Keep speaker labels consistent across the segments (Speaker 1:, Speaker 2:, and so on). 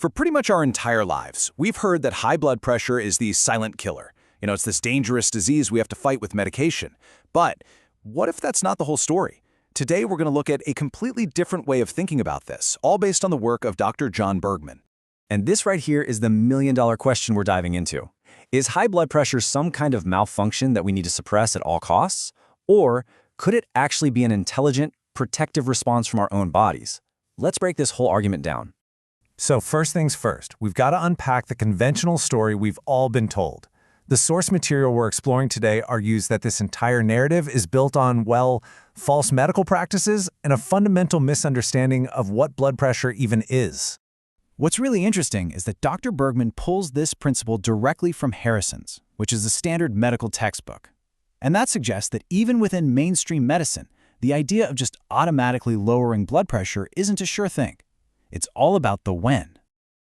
Speaker 1: For pretty much our entire lives, we've heard that high blood pressure is the silent killer. It's this dangerous disease we have to fight with medication. But what if that's not the whole story? Today, we're going to look at a completely different way of thinking about this, all based on the work of Dr. John Bergman.
Speaker 2: And this right here is the million-dollar question we're diving into. Is high blood pressure some kind of malfunction that we need to suppress at all costs? Or could it actually be an intelligent, protective response from our own bodies? Let's break this whole argument down.
Speaker 3: So first things first, we've got to unpack the conventional story we've all been told. The source material we're exploring today argues that this entire narrative is built on, well, false medical practices and a fundamental misunderstanding of what blood pressure even is.
Speaker 4: What's really interesting is that Dr. Bergman pulls this principle directly from Harrison's, which is a standard medical textbook. And that suggests that even within mainstream medicine, the idea of just automatically lowering blood pressure isn't a sure thing. It's all about the when.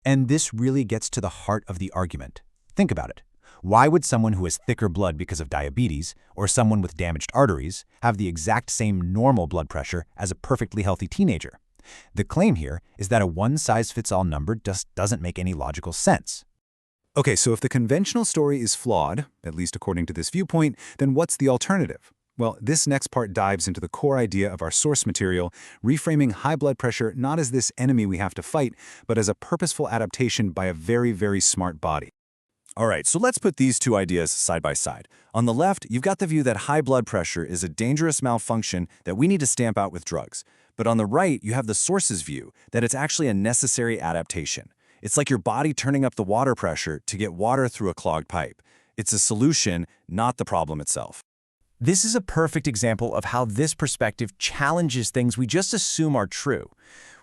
Speaker 5: And this really gets to the heart of the argument. Think about it. Why would someone who has thicker blood because of diabetes, or someone with damaged arteries, have the exact same normal blood pressure as a perfectly healthy teenager? The claim here is that a one-size-fits-all number just doesn't make any logical sense.
Speaker 1: Okay, so if the conventional story is flawed, at least according to this viewpoint, then what's the alternative? Well, this next part dives into the core idea of our source material, reframing high blood pressure not as this enemy we have to fight, but as a purposeful adaptation by a very, very smart body. All right, so let's put these two ideas side by side. On the left, you've got the view that high blood pressure is a dangerous malfunction that we need to stamp out with drugs. But on the right, you have the source's view that it's actually a necessary adaptation. It's like your body turning up the water pressure to get water through a clogged pipe. It's a solution, not the problem itself.
Speaker 4: This is a perfect example of how this perspective challenges things we just assume are true.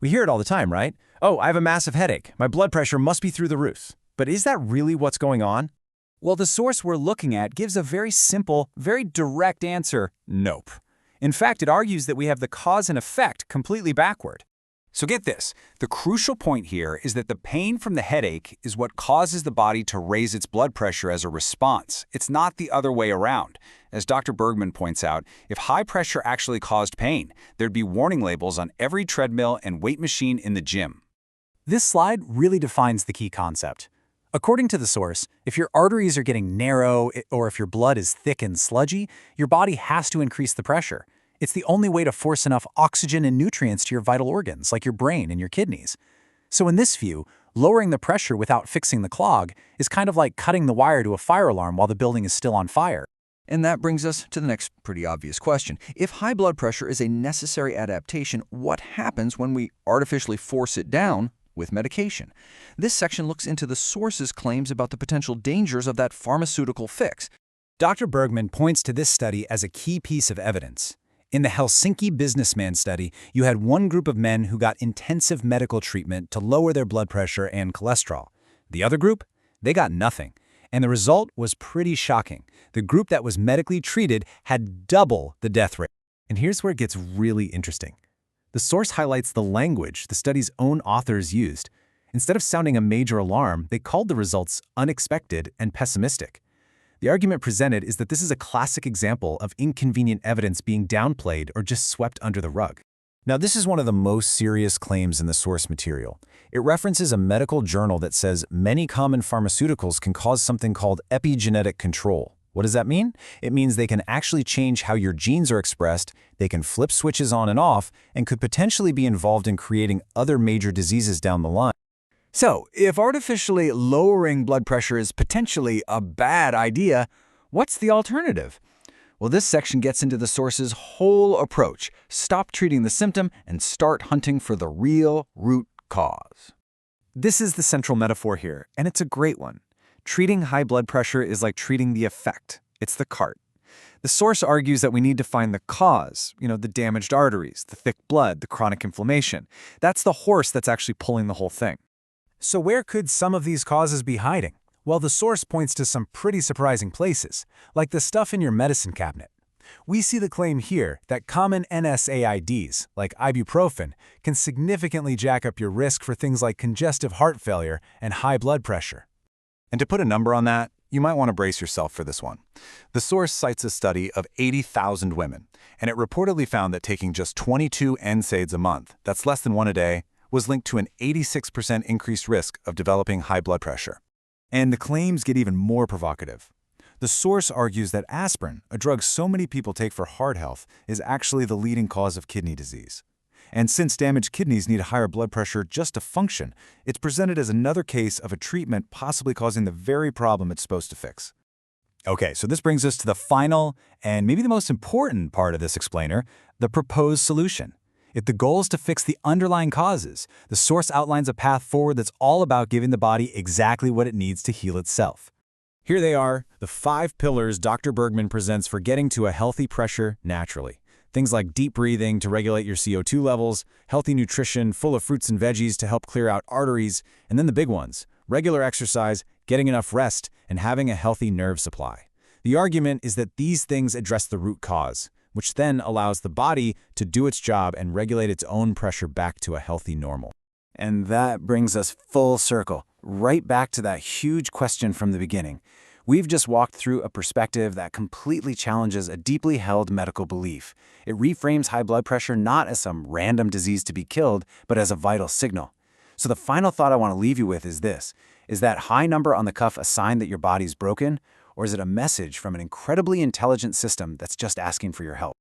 Speaker 4: We hear it all the time, right? Oh, I have a massive headache. My blood pressure must be through the roof. But is that really what's going on? Well, the source we're looking at gives a very simple, very direct answer, nope. In fact, it argues that we have the cause and effect completely backward. So get this, the crucial point here is that the pain from the headache is what causes the body to raise its blood pressure as a response. It's not the other way around. As Dr. Bergman points out, if high pressure actually caused pain, there'd be warning labels on every treadmill and weight machine in the gym. This slide really defines the key concept. According to the source, if your arteries are getting narrow or if your blood is thick and sludgy, your body has to increase the pressure. It's the only way to force enough oxygen and nutrients to your vital organs, like your brain and your kidneys. So in this view, lowering the pressure without fixing the clog is kind of like cutting the wire to a fire alarm while the building is still on fire.
Speaker 6: And that brings us to the next pretty obvious question. If high blood pressure is a necessary adaptation, what happens when we artificially force it down with medication? This section looks into the source's claims about the potential dangers of that pharmaceutical fix.
Speaker 5: Dr. Bergman points to this study as a key piece of evidence. In the Helsinki Businessmen study, you had one group of men who got intensive medical treatment to lower their blood pressure and cholesterol. The other group, they got nothing. And the result was pretty shocking. The group that was medically treated had double the death rate.
Speaker 3: And here's where it gets really interesting. The source highlights the language the study's own authors used. Instead of sounding a major alarm, they called the results unexpected and pessimistic. The argument presented is that this is a classic example of inconvenient evidence being downplayed or just swept under the rug. Now, this is one of the most serious claims in the source material. It references a medical journal that says many common pharmaceuticals can cause something called epigenetic control. What does that mean? It means they can actually change how your genes are expressed, they can flip switches on and off, and could potentially be involved in creating other major diseases down the line.
Speaker 6: So, if artificially lowering blood pressure is potentially a bad idea, what's the alternative? Well, this section gets into the source's whole approach. Stop treating the symptom and start hunting for the real root cause.
Speaker 3: This is the central metaphor here, and it's a great one. Treating high blood pressure is like treating the effect. It's the cart. The source argues that we need to find the cause, the damaged arteries, the thick blood, the chronic inflammation. That's the horse that's actually pulling the whole thing. So where could some of these causes be hiding? Well, the source points to some pretty surprising places, like the stuff in your medicine cabinet. We see the claim here that common NSAIDs, like ibuprofen, can significantly jack up your risk for things like congestive heart failure and high blood pressure.
Speaker 1: And to put a number on that, you might want to brace yourself for this one. The source cites a study of 80,000 women, and it reportedly found that taking just 22 NSAIDs a month, that's less than one a day, was linked to an 86% increased risk of developing high blood pressure. And the claims get even more provocative. The source argues that aspirin, a drug so many people take for heart health, is actually the leading cause of kidney disease. And since damaged kidneys need higher blood pressure just to function, it's presented as another case of a treatment possibly causing the very problem it's supposed to fix.
Speaker 5: Okay, so this brings us to the final and maybe the most important part of this explainer, the proposed solution. If the goal is to fix the underlying causes, the source outlines a path forward that's all about giving the body exactly what it needs to heal itself.
Speaker 4: Here they are, the 5 pillars Dr. Bergman presents for getting to a healthy pressure naturally. Things like deep breathing to regulate your CO2 levels, healthy nutrition full of fruits and veggies to help clear out arteries, and then the big ones, regular exercise, getting enough rest, and having a healthy nerve supply. The argument is that these things address the root cause, which then allows the body to do its job and regulate its own pressure back to a healthy normal.
Speaker 2: And that brings us full circle, right back to that huge question from the beginning. We've just walked through a perspective that completely challenges a deeply held medical belief. It reframes high blood pressure not as some random disease to be killed, but as a vital signal. So the final thought I want to leave you with is this. Is that high number on the cuff a sign that your body's broken, or is it a message from an incredibly intelligent system that's just asking for your help?